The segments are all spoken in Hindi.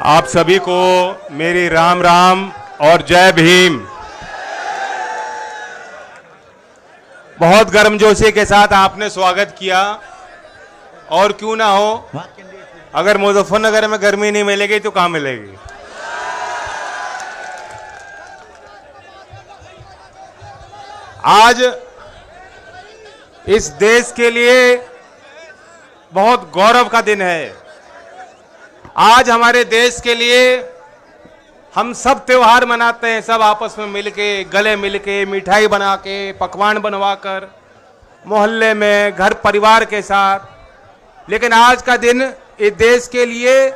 आप सभी को मेरी राम राम और जय भीम। बहुत गर्मजोशी के साथ आपने स्वागत किया। और क्यों ना हो, अगर मुजफ्फरनगर में गर्मी नहीं मिलेगी तो कहाँ मिलेगी। आज इस देश के लिए बहुत गौरव का दिन है। आज हमारे देश के लिए हम सब त्योहार मनाते हैं, सब आपस में मिलके, गले मिलके, मिठाई बना के, पकवान बनवाकर, मोहल्ले में, घर परिवार के साथ। लेकिन आज का दिन इस देश के लिए,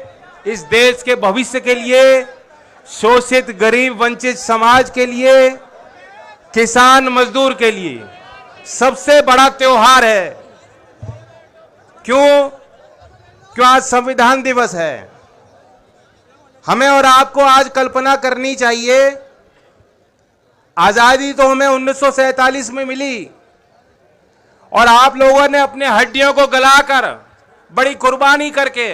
इस देश के भविष्य के लिए, शोषित गरीब वंचित समाज के लिए, किसान मजदूर के लिए सबसे बड़ा त्योहार है। क्यों? आज संविधान दिवस है। हमें और आपको आज कल्पना करनी चाहिए, आजादी तो हमें 1947 में मिली और आप लोगों ने अपने हड्डियों को गलाकर, बड़ी कुर्बानी करके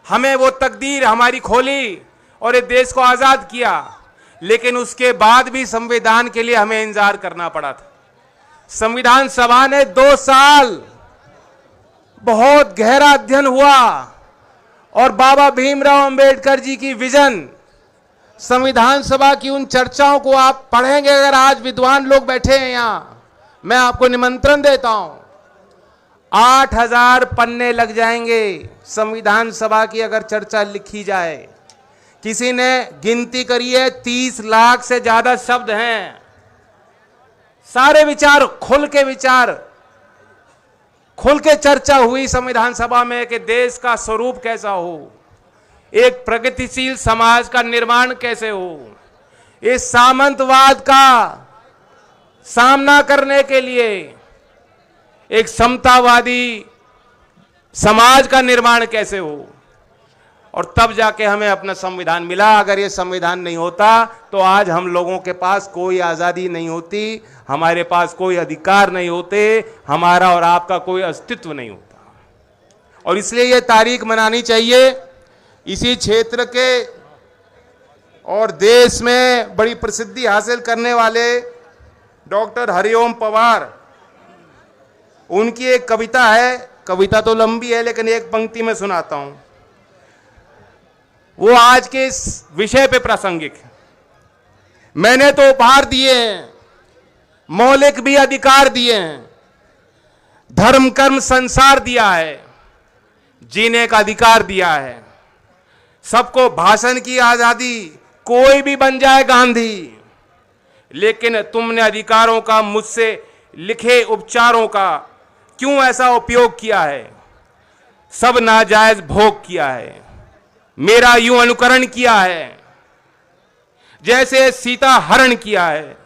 हमें वो तकदीर हमारी खोली और इस देश को आजाद किया। लेकिन उसके बाद भी संविधान के लिए हमें इंतजार करना पड़ा था। संविधान सभा ने 2 साल बहुत गहरा अध्ययन हुआ और बाबा भीमराव अंबेडकर जी की विजन, संविधान सभा की उन चर्चाओं को आप पढ़ेंगे। अगर आज विद्वान लोग बैठे हैं यहाँ, मैं आपको निमंत्रण देता हूं। 8000 पन्ने लग जाएंगे संविधान सभा की अगर चर्चा लिखी जाए। किसी ने गिनती करी है, 30 लाख से ज्यादा शब्द हैं। सारे विचार, खुल के चर्चा हुई संविधान सभा में कि देश का स्वरूप कैसा हो, एक प्रगतिशील समाज का निर्माण कैसे हो, इस सामंतवाद का सामना करने के लिए एक समतावादी समाज का निर्माण कैसे हो। और तब जाके हमें अपना संविधान मिला। अगर ये संविधान नहीं होता तो आज हम लोगों के पास कोई आज़ादी नहीं होती, हमारे पास कोई अधिकार नहीं होते, हमारा और आपका कोई अस्तित्व नहीं होता। और इसलिए ये तारीख मनानी चाहिए। इसी क्षेत्र के और देश में बड़ी प्रसिद्धि हासिल करने वाले डॉक्टर हरिओम पवार, उनकी एक कविता है। कविता तो लंबी है लेकिन एक पंक्ति में सुनाता हूं, वो आज के इस विषय पे प्रासंगिक है। मैंने तो उपहार दिए हैं, मौलिक भी अधिकार दिए हैं, धर्म कर्म संसार दिया है, जीने का अधिकार दिया है, सबको भाषण की आजादी, कोई भी बन जाए गांधी। लेकिन तुमने अधिकारों का मुझसे लिखे उपचारों का क्यों ऐसा उपयोग किया है? सब नाजायज भोग किया है, मेरा यूं अनुकरण किया है जैसे सीता हरण किया है।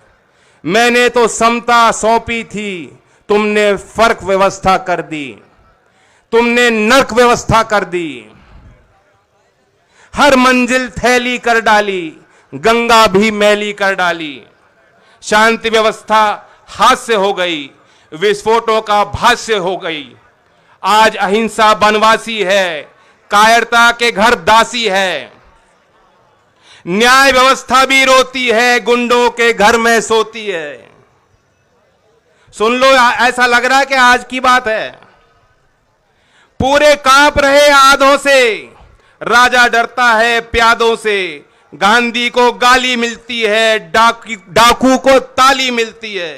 मैंने तो समता सौंपी थी, तुमने फर्क व्यवस्था कर दी, तुमने नर्क व्यवस्था कर दी। हर मंजिल थैली कर डाली, गंगा भी मैली कर डाली। शांति व्यवस्था हाथ से हो गई, विस्फोटों का भाष्य हो गई। आज अहिंसा बनवासी है, कायरता के घर दासी है। न्याय व्यवस्था भी रोती है, गुंडों के घर में सोती है। सुन लो, ऐसा लग रहा है कि आज की बात है। पूरे कांप रहे आधों से, राजा डरता है प्यादों से। गांधी को गाली मिलती है, डाकू को ताली मिलती है।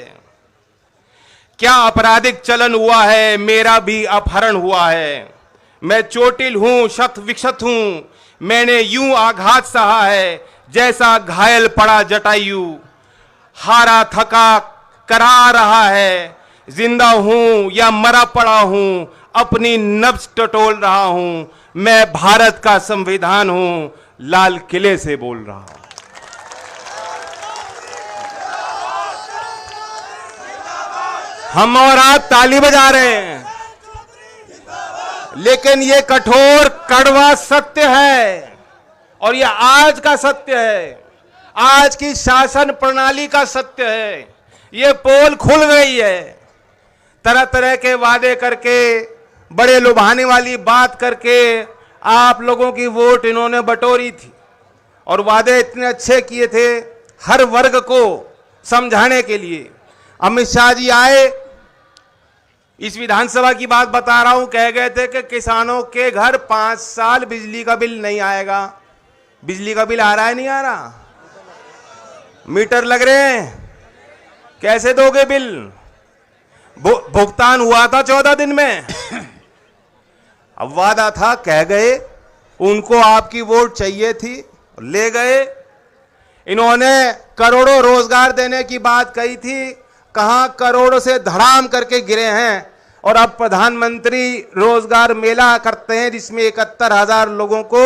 क्या आपराधिक चलन हुआ है, मेरा भी अपहरण हुआ है। मैं चोटिल हूं, शत विक्षत हूं, मैंने यूं आघात सहा है जैसा घायल पड़ा जटायु। हारा थका करा रहा है, जिंदा हूं या मरा पड़ा हूं, अपनी नब्ज टटोल रहा हूं। मैं भारत का संविधान हूं, लाल किले से बोल रहा हूं। हम और आप ताली बजा रहे हैं, लेकिन ये कठोर कड़वा सत्य है और ये आज का सत्य है, आज की शासन प्रणाली का सत्य है। ये पोल खुल गई है। तरह तरह के वादे करके, बड़े लुभाने वाली बात करके आप लोगों की वोट इन्होंने बटोरी थी और वादे इतने अच्छे किए थे हर वर्ग को समझाने के लिए। अमित शाह जी आए, इस विधानसभा की बात बता रहा हूं, कह गए थे कि किसानों के घर 5 साल बिजली का बिल नहीं आएगा। बिजली का बिल आ रहा है, नहीं आ रहा? मीटर लग रहे हैं, कैसे दोगे बिल? भुगतान हुआ था 14 दिन में। अब वादा था, कह गए, उनको आपकी वोट चाहिए थी, ले गए। इन्होंने करोड़ों रोजगार देने की बात कही थी, कहां करोड़ों से धड़ाम करके गिरे हैं। और अब प्रधानमंत्री रोजगार मेला करते हैं जिसमें 71,000 लोगों को,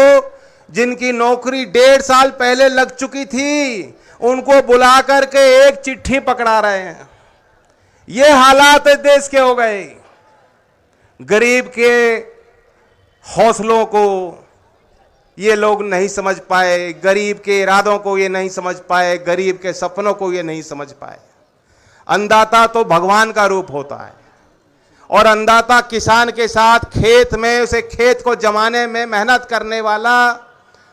जिनकी नौकरी 1.5 साल पहले लग चुकी थी, उनको बुला करके एक चिट्ठी पकड़ा रहे हैं। ये हालात देश के हो गए। गरीब के हौसलों को ये लोग नहीं समझ पाए, गरीब के इरादों को ये नहीं समझ पाए, गरीब के सपनों को ये नहीं समझ पाए। अन्नदाता तो भगवान का रूप होता है और अन्नदाता किसान के साथ खेत में उसे खेत को जमाने में मेहनत करने वाला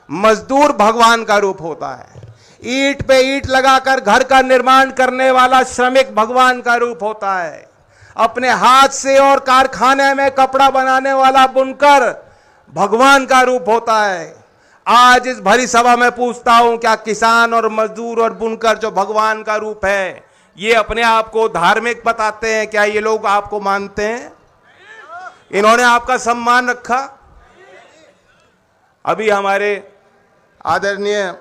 मजदूर भगवान का रूप होता है। ईंट पे ईंट लगाकर घर का निर्माण करने वाला श्रमिक भगवान का रूप होता है। अपने हाथ से और कारखाने में कपड़ा बनाने वाला बुनकर भगवान का रूप होता है। आज इस भरी सभा में पूछता हूं, क्या किसान और मजदूर और बुनकर जो भगवान का रूप है, ये अपने आप को धार्मिक बताते हैं? क्या ये लोग आपको मानते हैं? इन्होंने आपका सम्मान रखा? अभी हमारे आदरणीय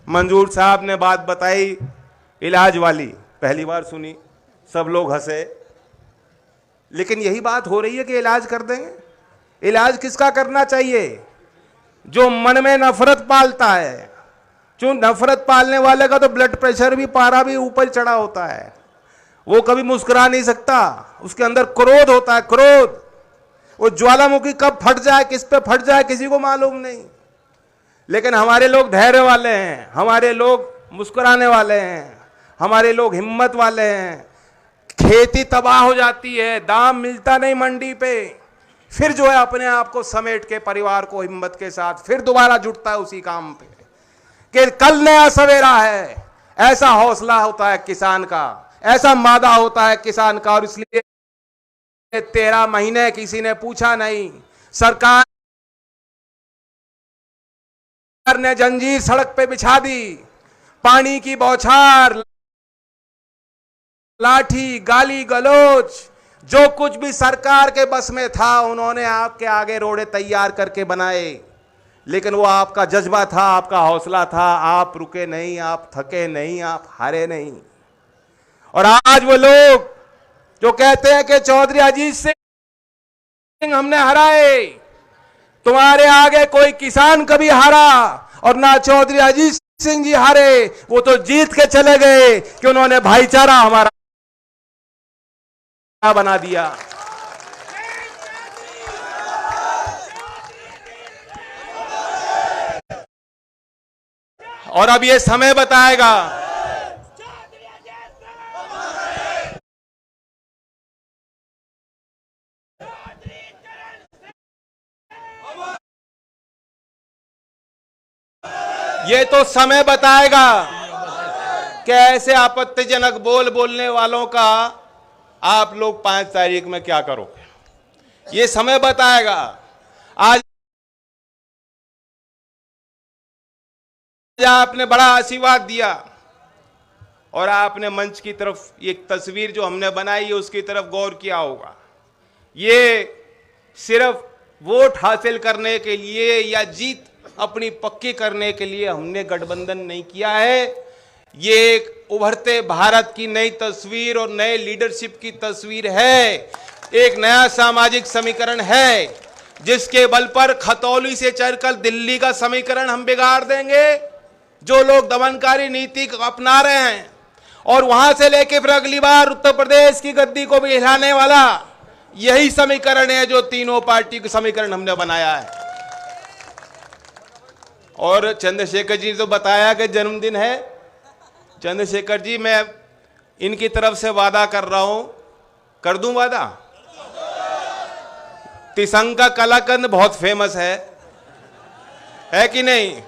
मंजूर साहब ने बात बताई इलाज वाली, पहली बार सुनी, सब लोग हंसे। लेकिन यही बात हो रही है कि इलाज कर देंगे। इलाज किसका करना चाहिए? जो मन में नफरत पालता है। जो नफरत पालने वाले का तो ब्लड प्रेशर भी, पारा भी ऊपर चढ़ा होता है, वो कभी मुस्कुरा नहीं सकता, उसके अंदर क्रोध होता है, क्रोध। वो ज्वालामुखी कब फट जाए, किस पे फट जाए, किसी को मालूम नहीं। लेकिन हमारे लोग धैर्य वाले हैं, हमारे लोग मुस्कुराने वाले हैं, हमारे लोग हिम्मत वाले हैं। खेती तबाह हो जाती है, दाम मिलता नहीं मंडी पे, फिर जो है अपने आप को समेट के परिवार को हिम्मत के साथ फिर दोबारा जुटता है उसी काम पे कि कल नया सवेरा है। ऐसा हौसला होता है किसान का, ऐसा मादा होता है किसान का। और इसलिए 13 महीने किसी ने पूछा नहीं। सरकार ने जंजीर सड़क पे बिछा दी, पानी की बौछार, लाठी, गाली गलोच, जो कुछ भी सरकार के बस में था उन्होंने आपके आगे रोड़े तैयार करके बनाए। लेकिन वो आपका जज्बा था, आपका हौसला था। आप रुके नहीं, आप थके नहीं, आप हारे नहीं। और आज वो लोग जो कहते हैं कि चौधरी अजीत सिंह हमने हराए, तुम्हारे आगे कोई किसान कभी हारा और ना चौधरी अजीत सिंह जी हारे। वो तो जीत के चले गए कि उन्होंने भाईचारा हमारा बना दिया। और अब ये समय बताएगा ये तो समय बताएगा कि ऐसे आपत्तिजनक बोल बोलने वालों का आप लोग 5 तारीख में क्या करोगे, ये समय बताएगा। आज आपने बड़ा आशीर्वाद दिया और आपने मंच की तरफ एक तस्वीर जो हमने बनाई है उसकी तरफ गौर किया होगा। ये सिर्फ वोट हासिल करने के लिए या जीत अपनी पक्की करने के लिए हमने गठबंधन नहीं किया है। ये एक उभरते भारत की नई तस्वीर और नए लीडरशिप की तस्वीर है। एक नया सामाजिक समीकरण है जिसके बल पर खतौली से चलकर दिल्ली का समीकरण हम बिगाड़ देंगे। जो लोग दमनकारी नीति अपना रहे हैं और वहां से लेके फिर अगली बार उत्तर प्रदेश की गद्दी को भी हिलाने वाला यही समीकरण है जो तीनों पार्टी का समीकरण हमने बनाया है। और चंद्रशेखर जी ने तो बताया कि जन्मदिन है। चंद्रशेखर जी, मैं इनकी तरफ से वादा कर रहा हूं, कर दूं वादा? तिसंग का कलाकंद बहुत फेमस है, है कि नहीं?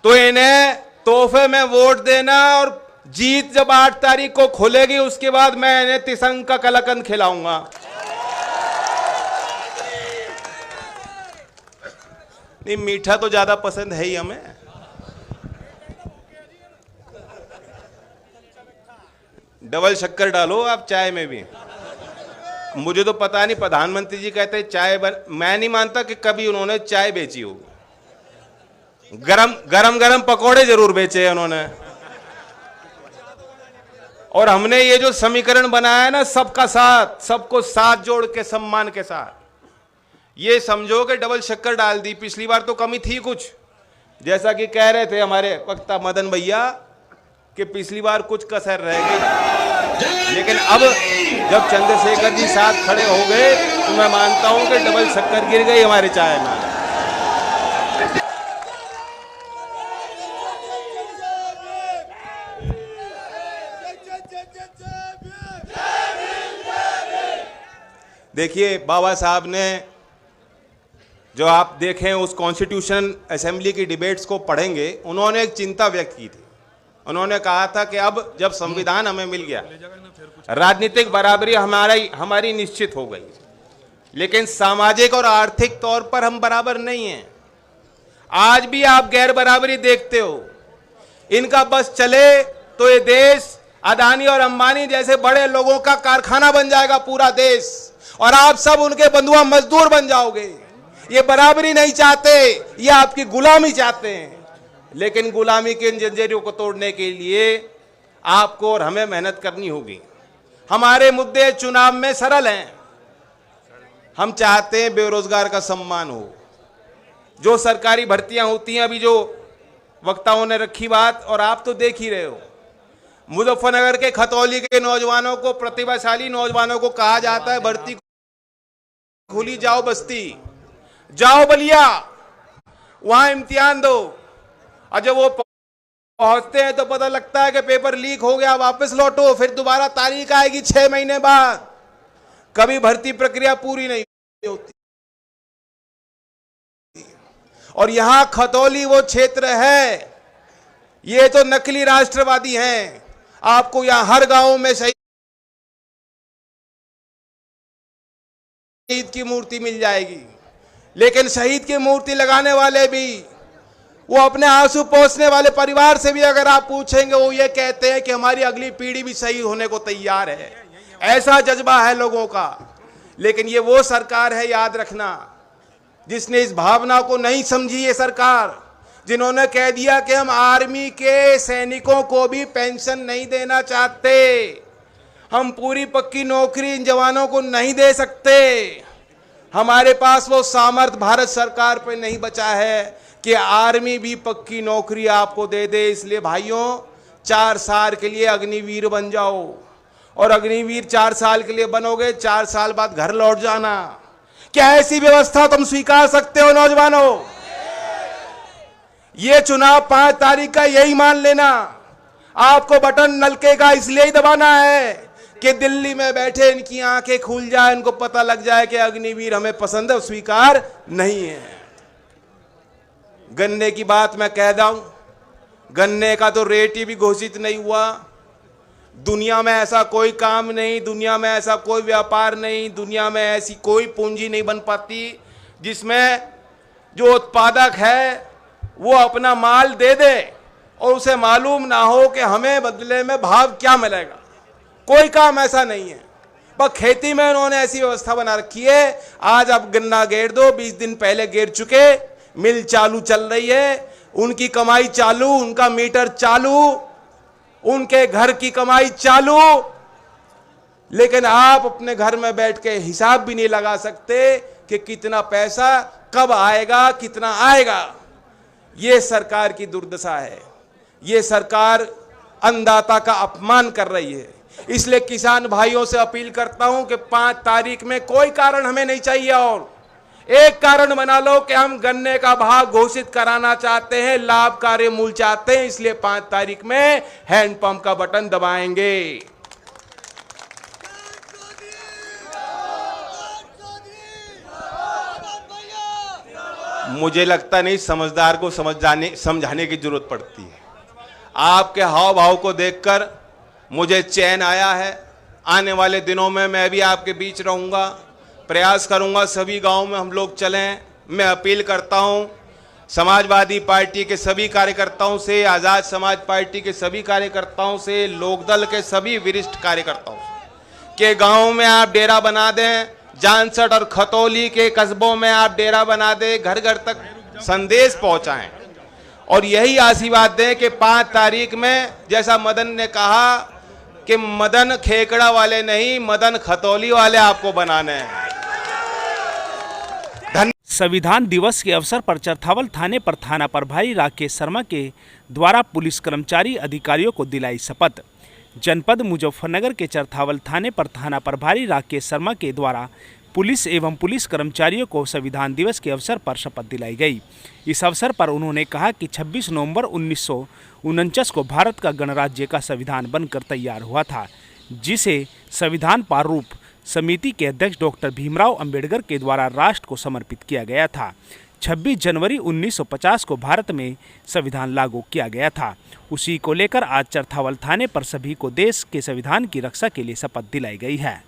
तो इन्हें तोहफे में वोट देना और जीत जब 8 तारीख को खुलेगी उसके बाद मैं इन्हें तिसंग का कलाकंद खिलाऊंगा। नहीं, मीठा तो ज्यादा पसंद है ही हमें। डबल शक्कर डालो आप चाय में भी। मुझे तो पता नहीं, प्रधानमंत्री जी कहते चाय मैं नहीं मानता कि कभी उन्होंने चाय बेची हो। गरम पकोड़े जरूर बेचे हैं उन्होंने। और हमने ये जो समीकरण बनाया है ना, सबका साथ, सबको साथ जोड़ के सम्मान के साथ, ये समझो कि डबल शक्कर डाल दी। पिछली बार तो कमी थी कुछ, जैसा कि कह रहे थे हमारे वक्ता मदन भैया कि पिछली बार कुछ कसर रह गई, लेकिन अब जब चंद्रशेखर जी साथ खड़े हो गए तो मैं मानता हूं कि डबल शक्कर गिर गई हमारे चाय में। देखिए, बाबा साहब ने जो आप देखें उस कॉन्स्टिट्यूशन असेंबली की डिबेट्स को पढ़ेंगे, उन्होंने एक चिंता व्यक्त की थी। उन्होंने कहा था कि अब जब संविधान हमें मिल गया, राजनीतिक बराबरी हमारी निश्चित हो गई, लेकिन सामाजिक और आर्थिक तौर पर हम बराबर नहीं हैं। आज भी आप गैर बराबरी देखते हो। इनका बस चले तो ये देश अदानी और अंबानी जैसे बड़े लोगों का कारखाना बन जाएगा पूरा देश, और आप सब उनके बंधुआ मजदूर बन जाओगे। ये बराबरी नहीं चाहते, ये आपकी गुलामी चाहते हैं। लेकिन गुलामी के इन जंजीरों को तोड़ने के लिए आपको और हमें मेहनत करनी होगी। हमारे मुद्दे चुनाव में सरल हैं। हम चाहते हैं बेरोजगार का सम्मान हो, जो सरकारी भर्तियां होती हैं, अभी जो वक्ताओं ने रखी बात, और आप तो देख ही रहे हो, मुजफ्फरनगर के खतौली के नौजवानों को, प्रतिभाशाली नौजवानों को कहा जाता है भर्ती खुली, जाओ बस्ती, जाओ बलिया, वहां इम्तिहान दो। और जब वो पहुंचते हैं तो पता लगता है कि पेपर लीक हो गया, वापस लौटो, फिर दोबारा तारीख आएगी 6 महीने बाद। कभी भर्ती प्रक्रिया पूरी नहीं होती। और यहां खतौली वो क्षेत्र है, ये तो नकली राष्ट्रवादी हैं। आपको यहां हर गांव में शहीद की मूर्ति मिल जाएगी, लेकिन शहीद की मूर्ति लगाने वाले भी, वो अपने आंसू पोंछने वाले परिवार से भी अगर आप पूछेंगे, वो ये कहते हैं कि हमारी अगली पीढ़ी भी शहीद होने को तैयार है। ऐसा जज्बा है लोगों का। लेकिन ये वो सरकार है, याद रखना, जिसने इस भावना को नहीं समझी। ये सरकार जिन्होंने कह दिया कि हम आर्मी के सैनिकों को भी पेंशन नहीं देना चाहते, हम पूरी पक्की नौकरी इन जवानों को नहीं दे सकते। हमारे पास वो सामर्थ्य भारत सरकार पे नहीं बचा है कि आर्मी भी पक्की नौकरी आपको दे दे। इसलिए भाइयों, 4 साल के लिए अग्निवीर बन जाओ, और अग्निवीर 4 साल के लिए बनोगे, 4 साल बाद घर लौट जाना। क्या ऐसी व्यवस्था तुम स्वीकार सकते हो नौजवानों? ये चुनाव 5 तारीख का यही मान लेना। आपको बटन नलके का इसलिए ही दबाना है कि दिल्ली में बैठे इनकी आंखें खुल जाए, इनको पता लग जाए कि अग्निवीर हमें पसंद है, स्वीकार नहीं है। गन्ने की बात मैं कह दूं, गन्ने का तो रेट ही भी घोषित नहीं हुआ। दुनिया में ऐसा कोई काम नहीं, दुनिया में ऐसा कोई व्यापार नहीं, दुनिया में ऐसी कोई पूंजी नहीं बन पाती जिसमें जो उत्पादक है वो अपना माल दे दे और उसे मालूम ना हो कि हमें बदले में भाव क्या मिलेगा। कोई काम ऐसा नहीं है। पर खेती में उन्होंने ऐसी व्यवस्था बना रखी है, आज आप गन्ना गेर दो, 20 दिन पहले गेर चुके, मिल चालू चल रही है, उनकी कमाई चालू, उनका मीटर चालू, उनके घर की कमाई चालू। लेकिन आप अपने घर में बैठ के हिसाब भी नहीं लगा सकते कि कितना पैसा कब आएगा, कितना आएगा। ये सरकार की दुर्दशा है। ये सरकार अन्नदाता का अपमान कर रही है। इसलिए किसान भाइयों से अपील करता हूं कि 5 तारीख में कोई कारण हमें नहीं चाहिए, और एक कारण बना लो कि हम गन्ने का भाव घोषित कराना चाहते हैं, लाभकारी मूल्य चाहते हैं। इसलिए 5 तारीख में हैंडपंप का बटन दबाएंगे। मुझे लगता नहीं समझदार को समझाने की जरूरत पड़ती है। आपके हाव भाव को देखकर मुझे चैन आया है। आने वाले दिनों में मैं भी आपके बीच रहूंगा, प्रयास करूंगा सभी गांव में हम लोग चलें। मैं अपील करता हूं समाजवादी पार्टी के सभी कार्यकर्ताओं से, आज़ाद समाज पार्टी के सभी कार्यकर्ताओं से, लोकदल के सभी वरिष्ठ कार्यकर्ताओं से कि गाँव में आप डेरा बना दें, जानसठ और खतौली के कस्बों में आप डेरा बना दें, घर घर तक संदेश पहुंचाएं और यही आशीर्वाद दें कि 5 तारीख में जैसा मदन ने कहा कि मदन खेकड़ा वाले नहीं, मदन खतौली वाले आपको बनाने हैं। संविधान दिवस के अवसर पर चरथावल थाने पर थाना प्रभारी राकेश शर्मा के द्वारा पुलिस कर्मचारी अधिकारियों को दिलाई शपथ। जनपद मुजफ्फरनगर के चरथावल थाने पर थाना प्रभारी राकेश शर्मा के द्वारा पुलिस एवं पुलिस कर्मचारियों को संविधान दिवस के अवसर पर शपथ दिलाई गई। इस अवसर पर उन्होंने कहा कि 26 नवंबर 1949 को भारत का गणराज्य का संविधान बनकर तैयार हुआ था, जिसे संविधान प्रारूप समिति के अध्यक्ष डॉक्टर भीमराव अंबेडकर के द्वारा राष्ट्र को समर्पित किया गया था। 26 जनवरी 1950 को भारत में संविधान लागू किया गया था। उसी को लेकर आज चरथावल थाने पर सभी को देश के संविधान की रक्षा के लिए शपथ दिलाई गई है।